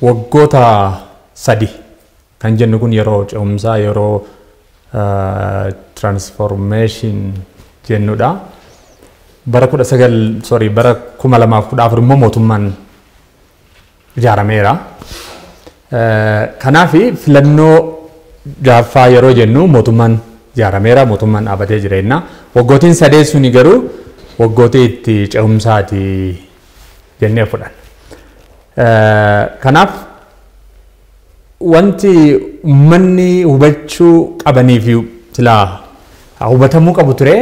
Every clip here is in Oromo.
waggoota 3 kan jennu kun yeroo ce'umsaa yeroo transformation jennudha. bara 2014 immoo mootummaan ijaarameera. Kanaaf filannoo jaaffaa yeroo jennu mootummaan ijaarameera, mootummaan dhaabatee jireenya. Waggootiin 3 suni garuu waggootii itti ce'umsaati jennee fudhanna. Kanaaf wanti uummanni hubachuu qabanii fi silaa hubatamuu qabu ture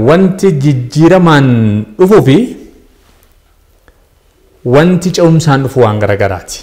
wanti jijjiiramaan dhufuu fi wanti ce'umsaan dhufu waan garagaraati.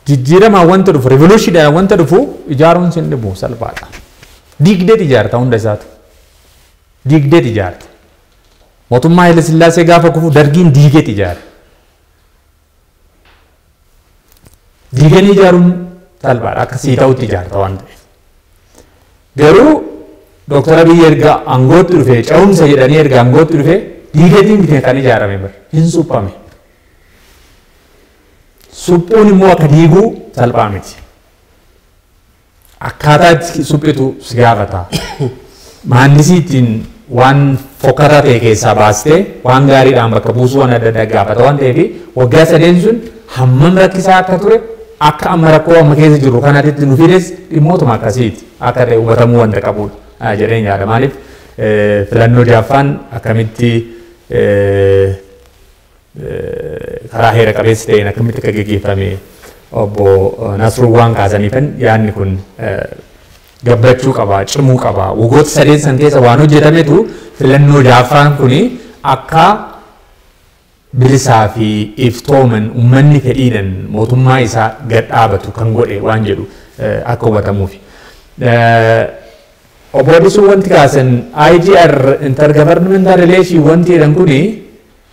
Jijjiiramaan wanta dhufu revolutionidhaan wanta dhufu ijaaruun sin dhibu salphaadha. Diigdeet ijaarta hunda isaatu. Diigdeet ijaarta. Mootummaa Haile Sillaasee gaafa kufu dargiin diigeet ijaara. Diiganii ijaaruun salphaadha akka sii ta'utti ijaarta waan ta'eef. Garuu Dr. Abiy erga aangootti dhufee ce'umsa jedhanii erga aangootti dhufee diigeetiin bitee kan ijaarame bara hin suphame. Suphuun immoo akka diiguu salphaa miti. Akkaataa itti suphitu si gaafata. Maandisii ittiin waan fokkataa ta'e keessaa baastee waan gaariidhaan bakka buusuu waan adda addaa gaafata waan ta'eef waggaa 3 sun hammam rakkisaa akka ture akka amma rakkoo amma keessa jiru kanaatti nu fides dhimmootuma akkasiiti akka ta'e hubatamuu wanta qabudha jedheen yaada. Maaliif filannoo jaaffaan akkamitti karaa heera qabeessa ta'een akkamitti akka gaggeeffame obbo Nasruu waan kaasaniifan yaadni kun gabbachuu qaba, cimuu qaba. Waggoota 3 san keessa waan hojjetametu filannoo jaaffaan kuni akka bilisaa fi iftooman uummanni fedhiidhaan mootummaa isaa gad dhaabatu kan godhe waan jedhu akka hubatamuufi. Obbo Addisuu wanti kaasan IGR intergovernmental relation wanti jedhan kuni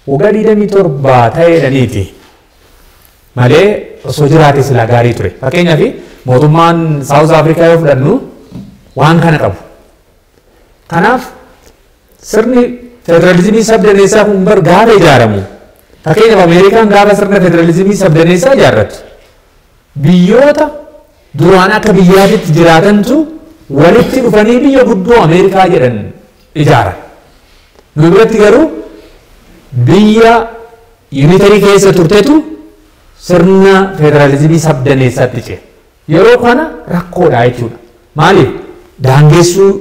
waggaa 27 ta'eedhaniiti malee osoo jiraate silaa gaarii ture. Fakkeenyaaf mootummaan South Africa yoo fudhannu waan kana qabu. Kanaaf sirni federalizimii sabdaneessaa kun bar gaafa ijaaramu. Fakkeenyaaf Ameerikaan gaafa sirna federalizimii sabdaneessaa ijaarratu biyyoota duraan akka biyyaatitti jiraatantu walitti dhufanii biyya guddoo Ameerikaa jedhan ijaaran. Nu biratti garuu biyya unitarii keessa turtetu sirna federalizimii sabdaneessaatti ce'e. Yeroo kana rakkoodha jechuudha. Maaliif? Daangeessuu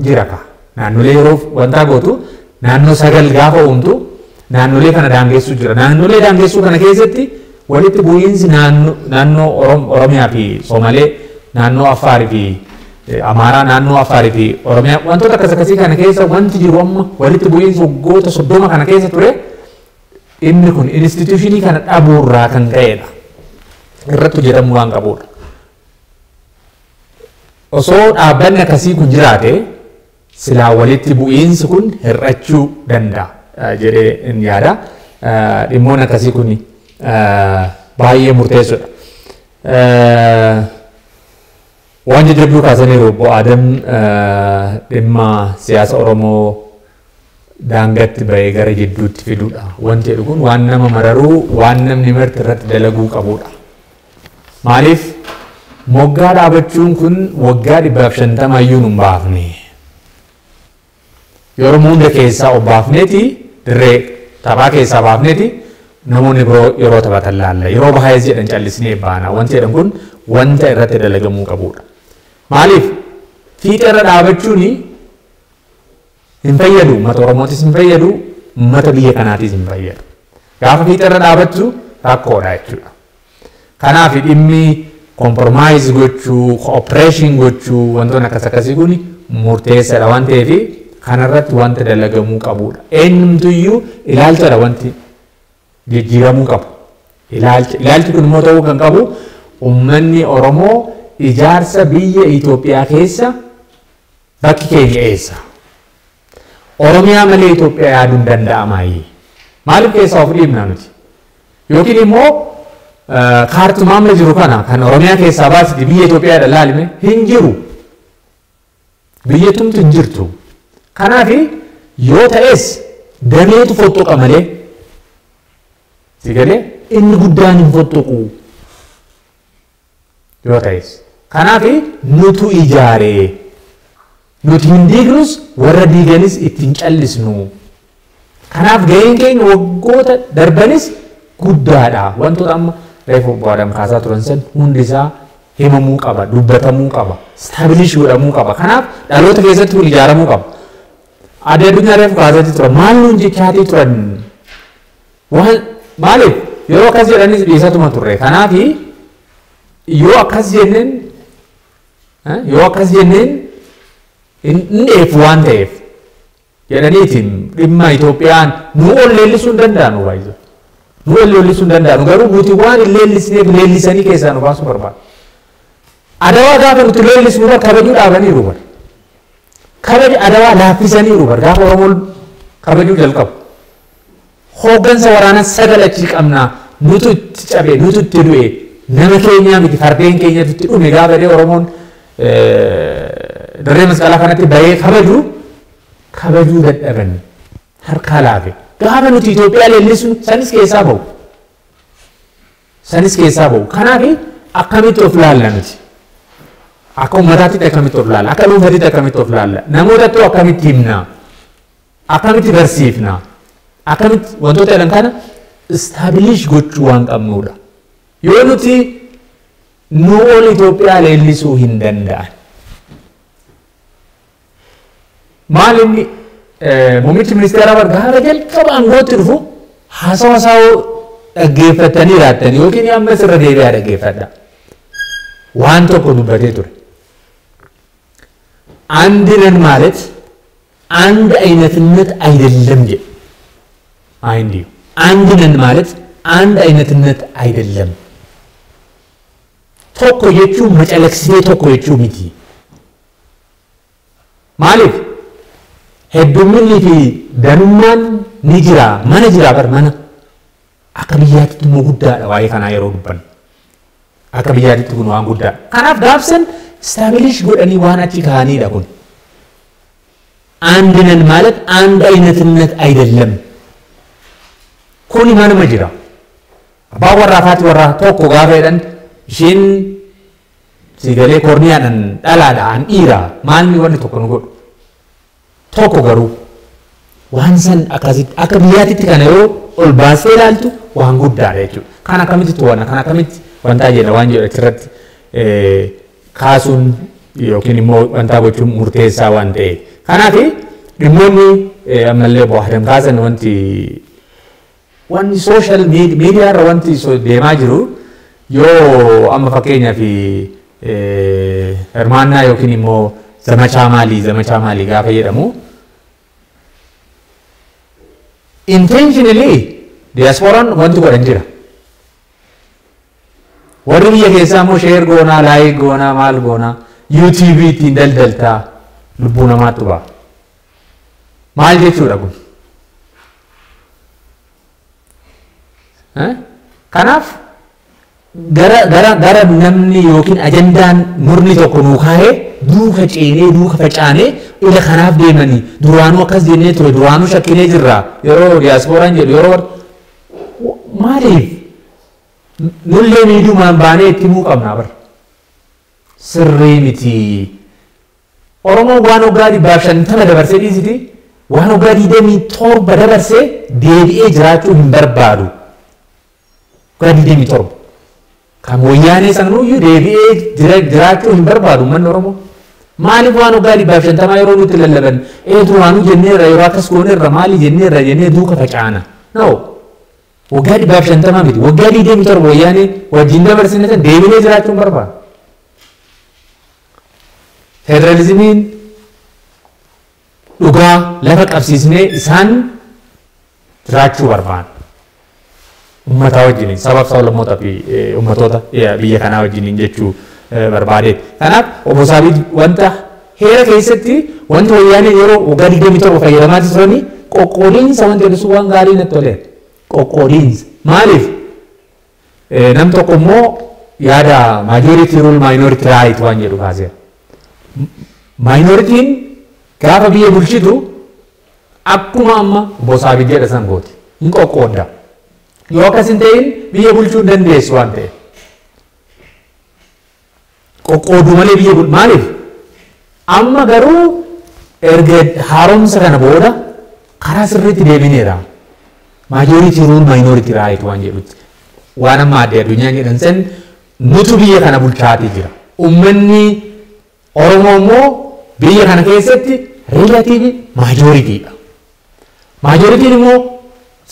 jira ka. Naannolee yeroo wanta gootu naannoo 9 gaafa uumtu naannolee kana daangeessuu jira. Naannolee daangeessuu kana keessatti walitti bu'iinsi naannoo Oromiyaa fi Somalee, naannoo Affaarii fi Amaaraa, naannoo Affaarii fi Oromiyaa wantoota akkasii kana keessa wanti jiru amma walitti bu'iinsi waggoota 30 kana keessa ture. Inni kun instituushinii kana dhabuurraa kan ka'edha. Irratti hojjetamuu waan qabudha. Osoo dhaabbanni akkasii kun jiraate silaa walitti bu'iinsi kun hir'achuu danda'a jedhee hin yaada. Dhimmoon akkasii kun baay'ee murteessoodha. Waan jajjabduu kaasaniiru obbo Adam dhimma siyaasa Oromoo daangatti bahee gara jidduutti fiduudha. Wanti jedhu kun waan nama mararuu waan namni marti irratti dalaguu qabudha. Maaliif moggaa dhaabachuun kun waggaa 150 iyyuu nun baafne. Yeroo hunda keessaa obbaafneeti dirree taphaa keessaa baafneeti namoonni biroo yeroo taphatan laalla. Yeroo baay'ee jedhan callisnee baana. Wanti jedhan kun wanta irratti dalagamuu qabudha. Maaliif fiixa irra dhaabachuuni hin fayyadu, uummata Oromootis hin fayyadu, uummata biyya kanaatis hin fayyadu. Gaafa fiixa irra dhaabattu rakkoodha jechuudha. Kanaaf dhimmi compromise gochuu, cooperation gochuu wantoonni akkasii kun murteessaadha waan ta'eef kanarratti wanta dalagamuu qabudha. Eenyumtuyyuu ilaalchadha wanti jijjiiramuu qabu. Ilaalchi kun immoo ta'uu kan qabu uummanni Oromoo ijaarsa biyya Itoophiyaa keessa bakki keenya eessa? Oromiyaa malee Itoophiyaa yaaduun danda'amaayi. Maaliif keessaa of dhiibna nuti? Yookiin immoo kaartumaamla jiru kana kan Oromiyaa keessaa baasiti biyya Itoophiyaadha laalime hin jiru. Biyya tumtu hin jirtu. Kanaaf yoo ta'es dameetu fottoqa malee si galee inni guddaan hin fottoqu yoo ta'es kanaaf nutu ijaaree nuti hin diignus warra diiganis ittiin callisnu kanaaf gaheen keenya waggoota darbanis guddaadha wantoota amma reefu boodam kaasaa turan san hundi isaa himamuu qaba dubbatamuu qaba staabilish godhamuu qaba kanaaf dhaloota keessatti kun ijaaramuu qaba adda addunyaa reefu kaasaatti turan maal nuun jechaatii turan maaliif yeroo akkas jedhanis dhiisatuma turre kanaaf yoo akkas jenneen inni eefu waan ta'eef jedhaniitiin dhimma Itoophiyaan nu ol leellisuu hin danda'anu baay'ee nu ol leellisuu hin danda'anu garuu nuti waan hin leellisneef leellisanii keessaa nu baasuu barbaadu. Adawaa gaafa nuti leellisnu bara kabajuu dhaabaniiru bara kabaja adawaa laaffisaniiru bara gaafa Oromoon kabajuu jalqabu hooggansa waraanaa sagalachii qabnaa nutu itti cabee nutu itti du'e nama keenyaa miti fardeen keenyatu itti dhume gaafa dhee Oromoon daree masqalaa kanatti bahee kabajuu dadhaban harkaa laafe gaafa nuti Itoophiyaa leellisnu sanis keessaa bahu kanaaf akkamitti of laalla nuti akka uummataatti akkamitti of laalla akka dhuunfaatti akkamitti of laalla namootatti akkamitti himna akkamitti barsiifna akkamitti wantoota jedhan kana istaabilish gochuu waan qabnuudha yoo nuti nu ol Itoophiyaa leellisuu hin danda'an maal inni muummichi ministeeraa gaafa jalqaba aangootti dhufu haasawa isaa dhaggeeffatanii raattanii yookiin amma sirra deebi'aa dhaggeeffadha waan tokko dubbatee ture አንድነን ማለት አንድ አይነትነት አይደለም ጀ አይንዲው አንድነን ማለት አንድ አይነትነት አይደለም ቶኮ የቹ መጨለክሲኔ ቶኮ የቹ ሚቲ ማለት ሄዱምን ፊ ደንማን ንጅራ ማነጅራ በርማና አከብያት ሙጉዳ ዋይ ካና የሮዱበን አከብያት ትጉኑ አንጉዳ ካናፍ ጋብሰን ስታቢሊሽ ጎደኒ ዋናቺ ካኒ ዳኩን አንድነን ማለት አንድ አይነትነት አይደለም ኩኒ ማን መጅራ ባወራ ፋቲ ወራ ቶኮ ጋፈደን ሺን ሲገሌ ኮርኒያንን ዳላዳን ኢራ ማንኒ ወን ቶኮ ነው ቶኮ ገሩ ዋንሰን አከብያት ከነዮ ol baasee ilaaltu waan guddaadha jechuudha. Kana akkamitti to'anna kana akkamitti wanta jenna waan jedhu irratti kaasuun yookiin immoo wanta gochuun murteessaa waan ta'eef. Kanaaf dhimmoonni ammallee bohaadam kaasan wanti social media irra wanti deemaa jiru yoo amma fakkeenyaaf hirmaannaa yookiin immoo zamachaa maalii gaafa jedhamu intentionally diasporaan wanti godhan jira. Warri biyya keessaa immoo share goonaa, like goonaa, maal goonaa, YouTube ittiin daldaltaa lubbuu namaatti ba'a. Maal jechuudha kun? Kanaaf gara namni yookiin ajandaan murni tokko nuu kaa'ee duuka ceenee duuka facaanee ila kanaaf deemanii duraanuu akkas jennee ture duraanuu shakkinee jirra yeroo diasporaan jedhu yeroo maaliif nullee miidhumaan baanee itti himuu qabnaa bara sirrii miti Oromoon waan waggaa 50 dabarsee dhiisiti waan waggaa 27 dabarsee deebi'ee jiraachuu hin barbaadu waggaa 27 kan wayyaanee sanuyyuu deebi'ee jiraachuu hin barbaadu manni Oromoo maaliif waan waggaa 50 yeroo nuti lallaban duraanuu jenneerra yeroo akkas gooneerra maali jenneerra jennee duuka facaana no waggaa 50 miti waggaa 27 wayyaanee wajjin dabarsine san deebi'ee jiraachuu hin barbaadu federalizimiin dhugaa lafa qabsiisnee isaan jiraachuu barbaadu ummata wajjin sabab sablammoota fi ummatoota biyya kanaa wajjin jechuu barbaadeet. Kanaaf obbo Saabiid wanta heera keessatti wanta wayyaanee yeroo waggaa 27 fayyadamaa turanii qoqqoodiinsa wanta jedhu waan gaarii natti tolee qoqqoodiinsa maaliif nam tokko immoo yaada majority rule minority right waan jedhu kaaseera. Minoritiin gaafa biyya bulchitu akkuma amma bosaa biyya san gooti hin qoqqoodda yoo akkas hin ta'in biyya bulchuu dandeessu waan ta'eef qoqqooduu malee biyya maaliif amma garuu erga haaromsa kana booda karaa sirriitti deebineera maajoritii ruul maayinooritii raayit waan jedhutti waan amma addee addunyaan jedhan san nutu biyya kana bulchaatii jira ummanni Oromoo immoo biyya kana keessatti relatiivi maajoritiidha. Maajoritiin immoo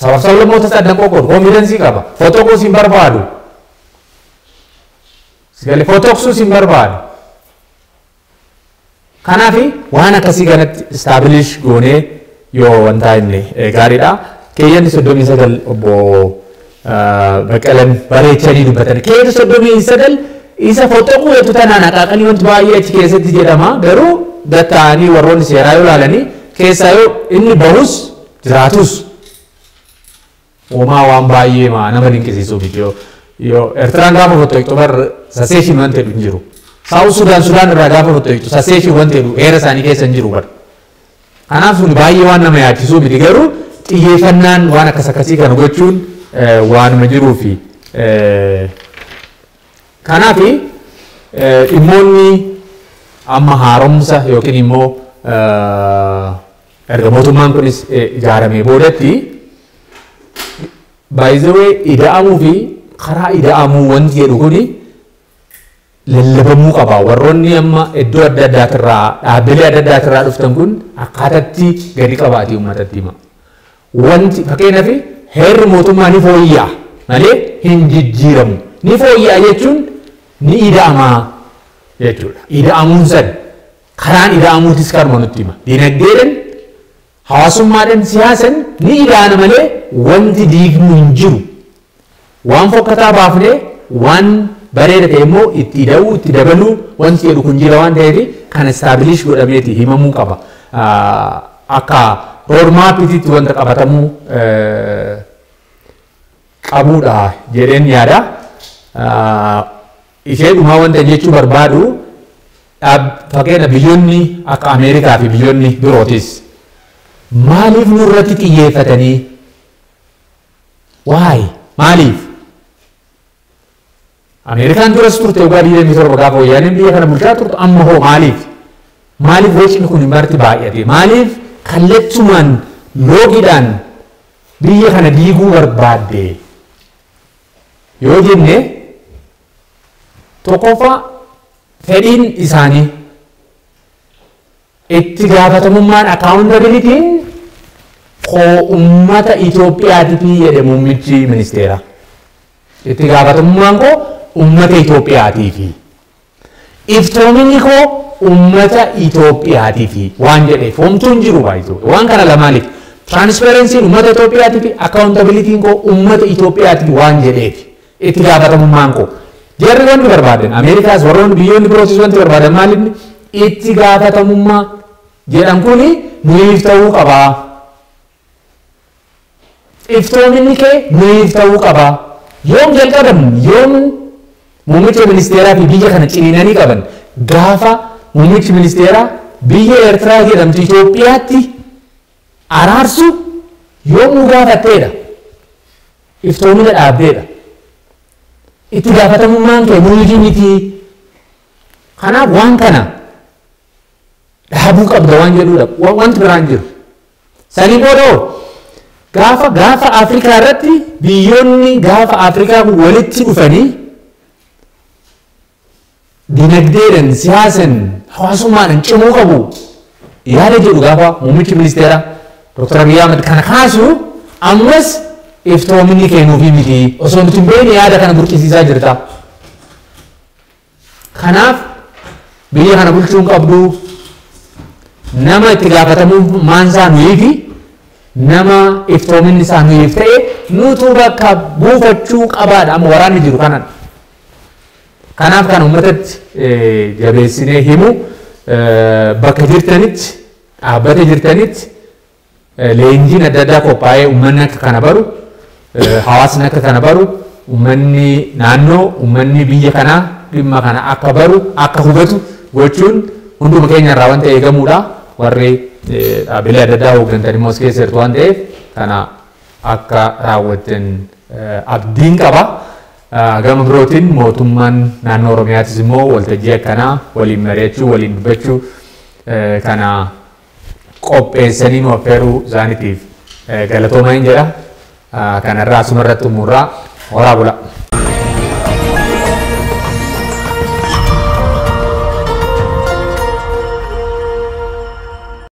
sabab sablammoota saddan qoqqoodu konfidensii qaba. Fotoquu sin barbaadu. Sigalee fotoqsuu sin barbaadu. Kanaaf waan akkasii kanatti istaabilish goonee yoo wanta inni gaariidha. Keeyyanni 39 obbo Baqqalan bareechanii dubbatan. Keeyyanni 39 isa fotoquu hedduu tanaan haqaaqanii wanti baay'ee achi keessatti jedhama. Garuu gatta'anii warroonni seeraa yoo ilaalanii keessaa yoo inni bahus jiraatus uumaa waan baay'ee nama dinqisiisuuf yoo Eertiraan gaafa fotoqxu bar saseeshin waan ta'edhu hin jiru. Saawus Sudaan irraa gaafa fotoqxu saseeshin waan ta'edhu heera isaanii keessa hin jiru bar. Kanaaf sun baay'ee waan nama yaachisuu miti garuu xiyyeeffannaan waan akkasii kana gochuun waanuma jiruufi kanaaf dhimmoonni amma haaromsa yookiin immoo erga mootummaan kunis ijaaramee boodatti baay'ee ida'amuu fi karaa ida'amuu wanti jedhu kuni lallabamuu qaba. Warroonni amma iddoo adda addaatirraa dhaabbilee adda addaatirraa dhuftan kun akkaatatti gadi qabaatee uummatatti hima. Wanti fakkeenyaaf heerri mootummaa ni fooyya'a malee hin jijjiiramu. Ni fooyya'a jechuun ni ida'amaa jechuudha. Ida'amuun san karaan ida'amuutis karma nutti hima. Dinagdeedhaan hawaasummaadhaan siyaasan ni ida'ana malee wanti diignu hin jiru. Waan fokkataa baafnee waan bareeda ta'e immoo itti ida'uu itti dabaluu wanti jedhu kun jira waan ta'eef kan istaabilish godhameeti himamuu qaba. Akka roodmaappiitti wanta qabatamuu qabuudha jedheen yaada. Ishee dhumaa wanta jechuu barbaadu fakkeenya biyyoonni akka Ameerikaa fi biyyoonni birootis maaliif nurratti xiyyeeffatanii waay maaliif Ameerikaan duras turte waggaa 27 gaafa wayyaaneen biyya kana bulchaa turte amma hoo maaliif wacni kun marti baay'ate maaliif kallattumaan loogiidhaan biyya kana diiguu barbaadde yoo jenne tokkoffaa fedhiin isaanii itti gaafatamummaan accountabilitiin koo ummata Itoophiyaatiif jedhe muummichi ministeera. Itti gaafatamummaan koo ummata Itoophiyaatiif. Iftoominni koo ummata Itoophiyaatiif waan jedheef homtuu hin jiru baay'ee. Waan kana lamaaniif transparency'n ummata Itoophiyaatiif accountabilitiin koo ummata Itoophiyaatiif waan jedheef itti gaafatamummaan koo. Jarri wanti barbaadan Ameerikaas warroonni biyyoonni birootis wanti barbaadan maalinni itti gaafatamummaa jedhan kuni nuyiif ta'uu qabaa. Iftoominni kee nuyiif ta'uu qabaa. Yoom jalqaban yoom muummicha ministeeraa fi biyya kana ciniinanii qaban gaafa muummichi ministeeraa biyya Eertiraa jedhamtu Itoophiyaatti araarsu yoom nu gaafatteedha. Iftoomina dhaabdeedha. Itti gaafatamummaan kee nuyiif miti. Kanaaf waan kana dhaabuu qabda waan jedhuudha. Wanti biraan jiru. Sanii boodoo gaafa Afrikaa irratti biyyoonni gaafa Afrikaa walitti dhufanii dinagdeedhaan siyaasan hawaasummaadhaan cimuu qabu yaada jedhu gaafa muummichi ministeeraa Dr. Abiy Ahmed kana kaasu ammas iftoominni kennuufi miti osoo nuti hin beekne yaada kana burqisiisaa jirta. Kanaaf biyya kana bulchuun qabdu nama itti gaafatamummaan isaa nuyiifi nama iftoominni isaa nuyiif ta'e nutu bakka buufachuu qabaadha amma waraanni jiru kanan. Kanaaf kan uummatatti jabeessinee himu bakka jirtanitti dhaabbata jirtanitti leenjiin adda addaa qophaa'ee uummanni akka kana baru hawaasni akka kana baru uummanni naannoo uummanni biyya kanaa dhimma kana akka baru akka hubatu gochuun hunduma keenya irraa wanta eegamuudha. warri dhaabbilee adda addaa hooggantan immoo as keessa jirtu waan ta'eef kana akka raawwatan abdiin qaba. Gama birootiin mootummaan naannoo Oromiyaatis immoo waltajjii akkanaa waliin mari'achuu waliin dubbachuu kana qopheessanii nu affeeruu isaaniitiif galatoomaa hin jedha. Kanarraa asumarratti xumurraa horaa bula.